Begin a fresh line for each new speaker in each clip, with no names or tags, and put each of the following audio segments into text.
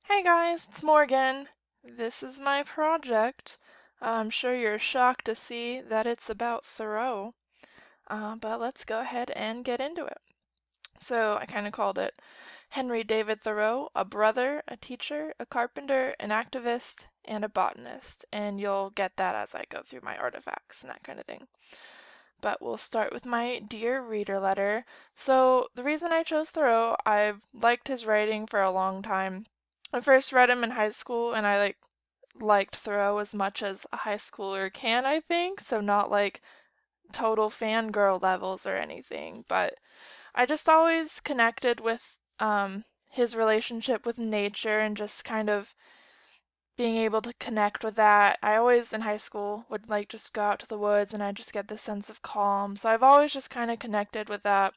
Hey guys, it's Morgan. This is my project. I'm sure you're shocked to see that it's about Thoreau, but let's go ahead and get into it. So I kind of called it Henry David Thoreau, a brother, a teacher, a carpenter, an activist, and a botanist. And you'll get that as I go through my artifacts and that kind of thing. But we'll start with my Dear Reader letter. So the reason I chose Thoreau, I've liked his writing for a long time. I first read him in high school and I liked Thoreau as much as a high schooler can, I think. So not like total fangirl levels or anything, but I just always connected with his relationship with nature and just kind of being able to connect with that. I always in high school would like just go out to the woods and I just get this sense of calm. So I've always just kind of connected with that.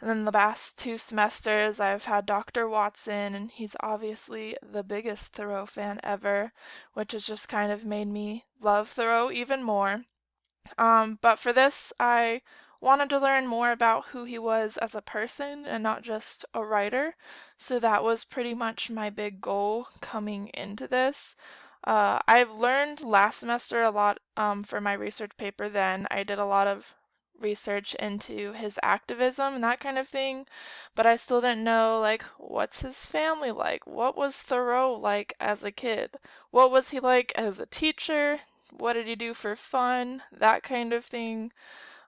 And then the past 2 semesters I've had Dr. Watson and he's obviously the biggest Thoreau fan ever, which has just kind of made me love Thoreau even more. But for this, I wanted to learn more about who he was as a person and not just a writer. So that was pretty much my big goal coming into this. I've learned last semester a lot for my research paper then. I did a lot of research into his activism and that kind of thing, but I still didn't know like what's his family like? What was Thoreau like as a kid? What was he like as a teacher? What did he do for fun? That kind of thing.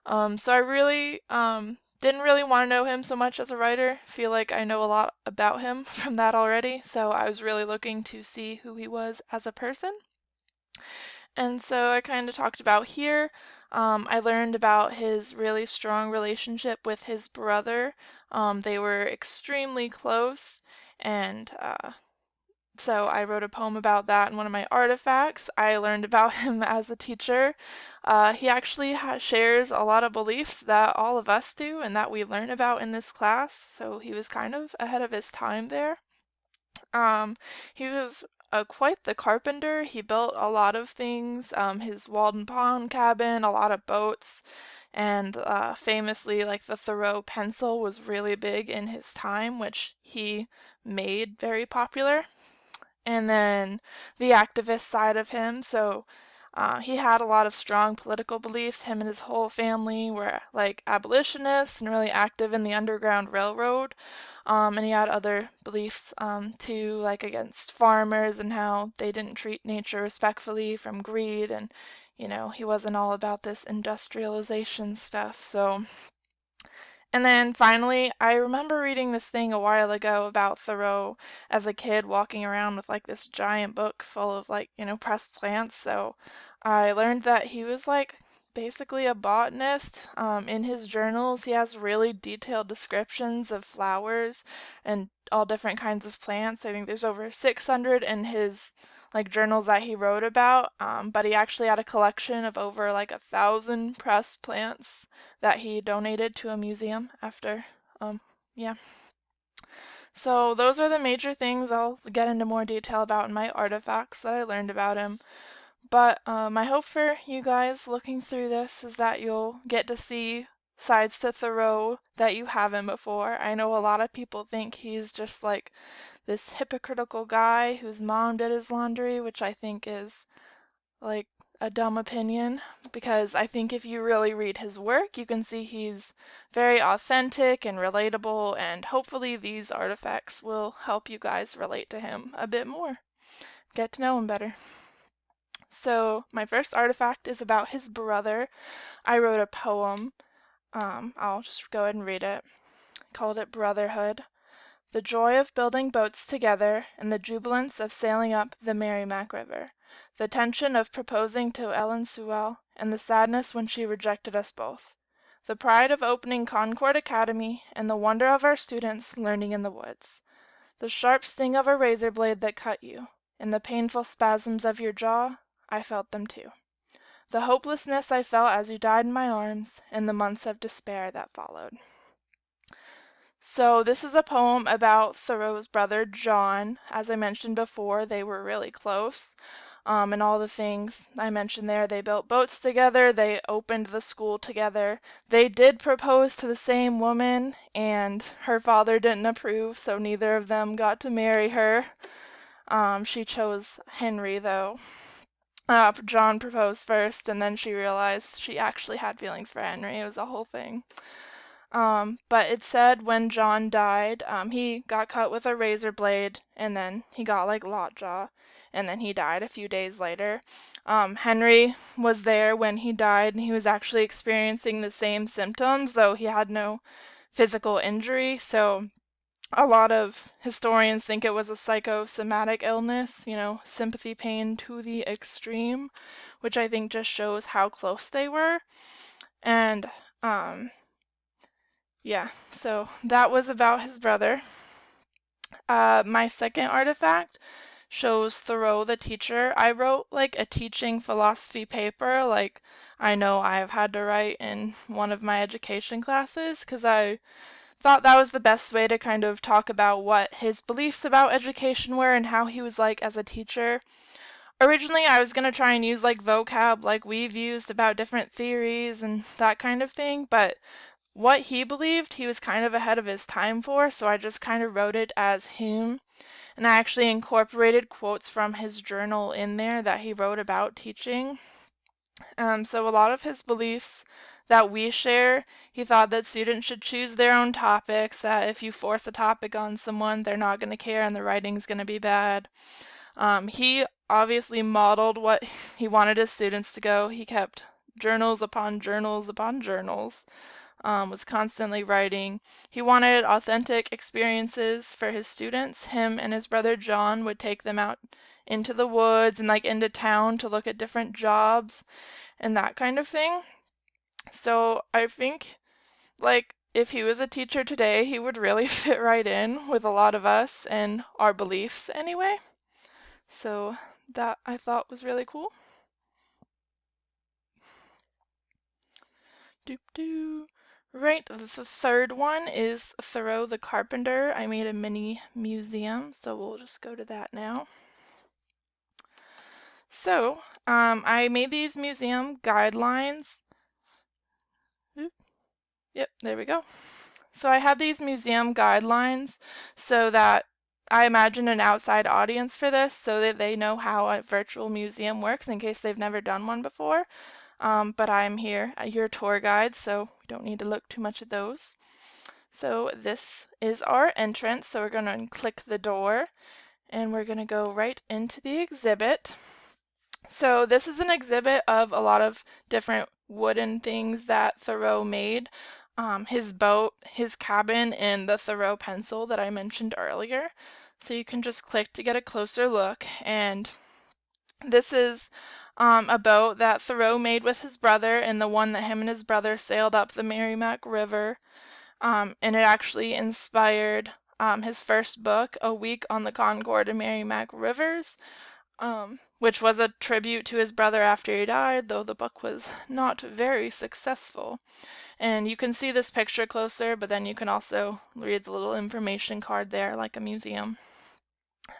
So I really didn't really want to know him so much as a writer. Feel like I know a lot about him from that already. So I was really looking to see who he was as a person. And so I kind of talked about here. I learned about his really strong relationship with his brother. They were extremely close, and so I wrote a poem about that in one of my artifacts. I learned about him as a teacher. He actually shares a lot of beliefs that all of us do and that we learn about in this class, so he was kind of ahead of his time there. Um, he was quite the carpenter. He built a lot of things, his Walden Pond cabin, a lot of boats, and famously, like the Thoreau pencil was really big in his time, which he made very popular. And then the activist side of him. So he had a lot of strong political beliefs. Him and his whole family were like abolitionists and really active in the Underground Railroad. And he had other beliefs too, like against farmers and how they didn't treat nature respectfully from greed. And, he wasn't all about this industrialization stuff. So and then finally, I remember reading this thing a while ago about Thoreau as a kid walking around with like this giant book full of like, pressed plants. So I learned that he was like basically a botanist. In his journals, he has really detailed descriptions of flowers and all different kinds of plants. I think there's over 600 in his like journals that he wrote about, but he actually had a collection of over like 1,000 pressed plants that he donated to a museum after. Um, yeah. So those are the major things I'll get into more detail about in my artifacts that I learned about him. But my hope for you guys looking through this is that you'll get to see sides to Thoreau that you haven't before. I know a lot of people think he's just like this hypocritical guy whose mom did his laundry, which I think is like a dumb opinion because I think if you really read his work, you can see he's very authentic and relatable, and hopefully these artifacts will help you guys relate to him a bit more, get to know him better. So, my first artifact is about his brother. I wrote a poem. I'll just go ahead and read it. I called it Brotherhood. The joy of building boats together, and the jubilance of sailing up the Merrimack River, the tension of proposing to Ellen Sewell, and the sadness when she rejected us both, the pride of opening Concord Academy, and the wonder of our students learning in the woods, the sharp sting of a razor blade that cut you, and the painful spasms of your jaw, I felt them too. The hopelessness I felt as you died in my arms, and the months of despair that followed. So this is a poem about Thoreau's brother John. As I mentioned before, they were really close. And all the things I mentioned there, they built boats together, they opened the school together. They did propose to the same woman, and her father didn't approve, so neither of them got to marry her. She chose Henry, though. John proposed first, and then she realized she actually had feelings for Henry. It was a whole thing. But it said when John died, he got cut with a razor blade, and then he got like lockjaw, and then he died a few days later. Henry was there when he died, and he was actually experiencing the same symptoms, though he had no physical injury. So a lot of historians think it was a psychosomatic illness, sympathy pain to the extreme, which I think just shows how close they were. And um, yeah, so that was about his brother. My second artifact shows Thoreau the teacher. I wrote like a teaching philosophy paper, like I know I've had to write in one of my education classes, because I thought that was the best way to kind of talk about what his beliefs about education were and how he was like as a teacher. Originally, I was going to try and use like vocab like we've used about different theories and that kind of thing, but what he believed he was kind of ahead of his time for, so I just kind of wrote it as him. And I actually incorporated quotes from his journal in there that he wrote about teaching. So a lot of his beliefs that we share, he thought that students should choose their own topics, that if you force a topic on someone, they're not going to care and the writing's going to be bad. He obviously modeled what he wanted his students to go. He kept journals upon journals upon journals, was constantly writing. He wanted authentic experiences for his students. Him and his brother John would take them out into the woods and like into town to look at different jobs and that kind of thing. So I think like if he was a teacher today, he would really fit right in with a lot of us and our beliefs anyway. So that I thought was really cool. Doop doo. Right, the third one is Thoreau the Carpenter. I made a mini museum, so we'll just go to that now. So, I made these museum guidelines. Oop, yep, there we go. So I had these museum guidelines so that I imagine an outside audience for this so that they know how a virtual museum works in case they've never done one before. But I'm here, your tour guide, so we don't need to look too much at those. So this is our entrance, so we're going to click the door and we're going to go right into the exhibit. So this is an exhibit of a lot of different wooden things that Thoreau made. His boat, his cabin, and the Thoreau pencil that I mentioned earlier. So you can just click to get a closer look. And this is a boat that Thoreau made with his brother and the one that him and his brother sailed up the Merrimack River. And it actually inspired his first book, A Week on the Concord and Merrimack Rivers, which was a tribute to his brother after he died, though the book was not very successful. And you can see this picture closer, but then you can also read the little information card there, like a museum.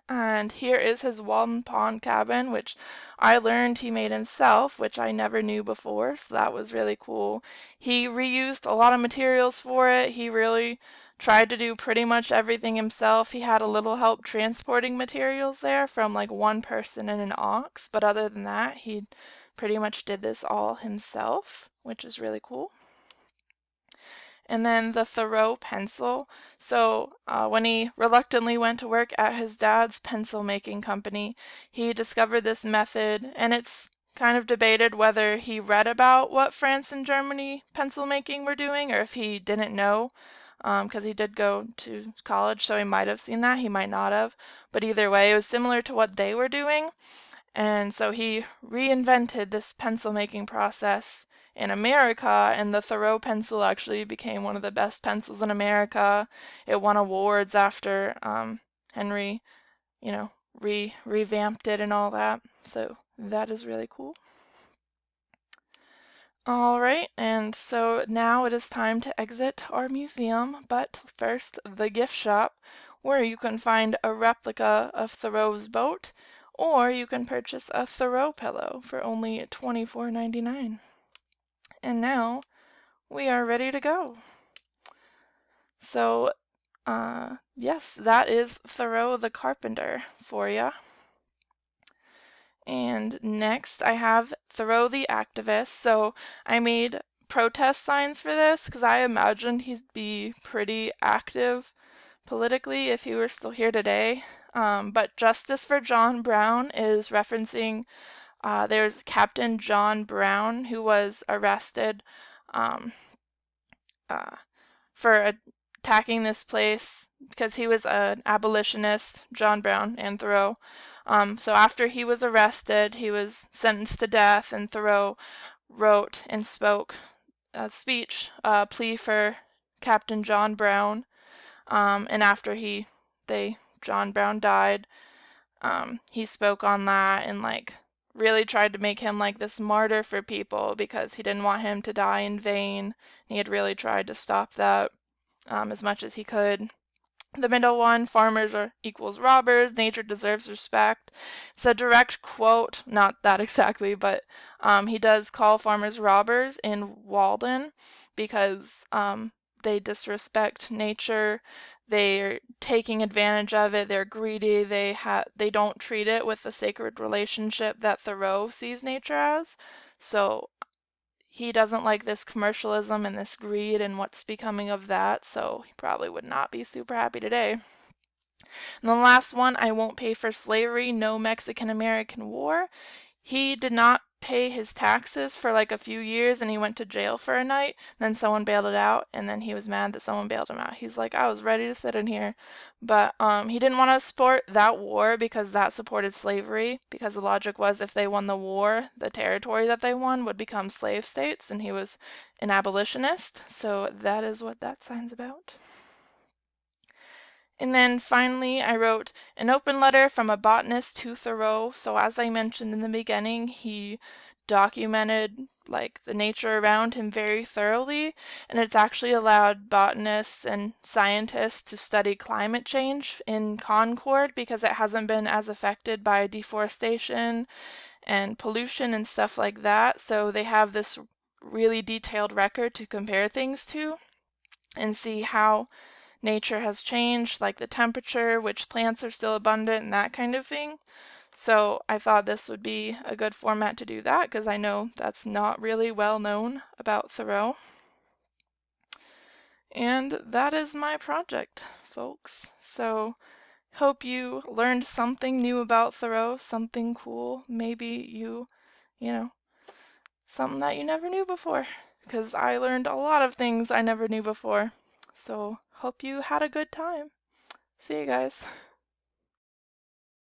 And here is his Walden Pond cabin, which I learned he made himself, which I never knew before, so that was really cool. He reused a lot of materials for it. He really tried to do pretty much everything himself. He had a little help transporting materials there from like one person and an ox, but other than that, he pretty much did this all himself, which is really cool. And then the Thoreau pencil. So when he reluctantly went to work at his dad's pencil making company, he discovered this method, and it's kind of debated whether he read about what France and Germany pencil making were doing or if he didn't know, because he did go to college, so he might have seen that, he might not have. But either way, it was similar to what they were doing. And so he reinvented this pencil making process in America, and the Thoreau pencil actually became one of the best pencils in America. It won awards after Henry, revamped it and all that. So that is really cool. All right, and so now it is time to exit our museum, but first the gift shop, where you can find a replica of Thoreau's boat, or you can purchase a Thoreau pillow for only $24.99. And now we are ready to go. So Yes, that is Thoreau the Carpenter for you. And next I have Thoreau the Activist. So I made protest signs for this because I imagined he'd be pretty active politically if he were still here today. But Justice for John Brown is referencing there's Captain John Brown who was arrested um, uh, for attacking this place because he was an abolitionist, John Brown and Thoreau. So after he was arrested, he was sentenced to death, and Thoreau wrote and spoke a speech, a plea for Captain John Brown. And after John Brown died, he spoke on that and like really tried to make him like this martyr for people because he didn't want him to die in vain. He had really tried to stop that as much as he could. The middle one, farmers are equals robbers, nature deserves respect. It's a direct quote, not that exactly, but he does call farmers robbers in Walden because they disrespect nature. They're taking advantage of it. They're greedy. They don't treat it with the sacred relationship that Thoreau sees nature as. So he doesn't like this commercialism and this greed and what's becoming of that, so he probably would not be super happy today. And the last one, I won't pay for slavery, no Mexican-American war. He did not pay his taxes for like a few years and he went to jail for a night. Then someone bailed it out and then he was mad that someone bailed him out. He's like, I was ready to sit in here. But he didn't want to support that war because that supported slavery because the logic was if they won the war, the territory that they won would become slave states and he was an abolitionist. So that is what that sign's about. And then finally, I wrote an open letter from a botanist to Thoreau. So as I mentioned in the beginning, he documented like the nature around him very thoroughly, and it's actually allowed botanists and scientists to study climate change in Concord because it hasn't been as affected by deforestation and pollution and stuff like that. So they have this really detailed record to compare things to and see how nature has changed, like the temperature, which plants are still abundant, and that kind of thing. So I thought this would be a good format to do that because I know that's not really well known about Thoreau. And that is my project, folks. So hope you learned something new about Thoreau, something cool. Maybe you know, something that you never knew before. Because I learned a lot of things I never knew before. So hope you had a good time. See you guys.